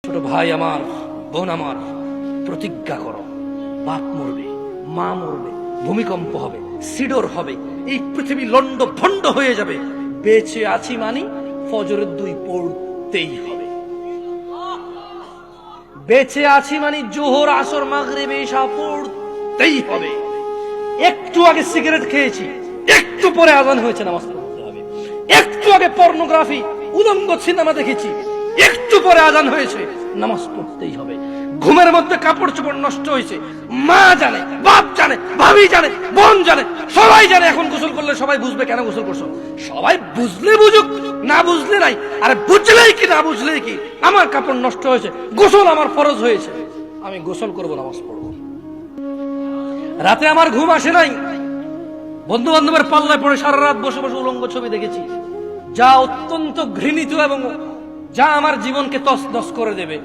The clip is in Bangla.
ছোট ভাই আমার, বোন আমার, প্রতিজ্ঞা করো, বাপ মরবে, মা মরবে, ভূমিকম্প হবে, সিডর হবে, এই পৃথিবী লন্ড ভন্ড হয়ে যাবে, বেঁচে আছি মানি ফজরের 2 পড়তেই হবে। বেঁচে আছি মানি জোহর আসর মাগরিব এশা পড়তেই হবে। একটু আগে সিগারেট খেয়েছি, একটু পরে আজান হয়েছে, নামাজ পড়তে হবে। একটু আগে পর্নোগ্রাফি উলঙ্গ সিনেমা দেখেছি, একটু পরে আজান হয়েছে, নামাজ পড়তেই হবে। ঘুমের মধ্যে কাপড় চোপড় নষ্ট হয়েছে, মা জানে, বাপ জানে, ভাবি জানে, বোন জানে, সবাই জানে। এখন গোসল করলে সবাই বুঝবে কেন গোসল করছো। সবাই বুঝলে বুঝুক, না বুঝলে নাই। আরে বুঝলেই কি না বুঝলেই কি, আমার কাপড় নষ্ট হয়েছে, গোসল আমার ফরজ হয়েছে, আমি গোসল করবো, নামাজ পড়বো। রাতে আমার ঘুম আসে নাই, বন্ধু বান্ধবের পাল্লায় পড়ে সারা রাত বসে বসে উলঙ্গ ছবি দেখেছি, যা অত্যন্ত ঘৃণিত এবং যা আমার জীবনকে তছনছ করে দেবে।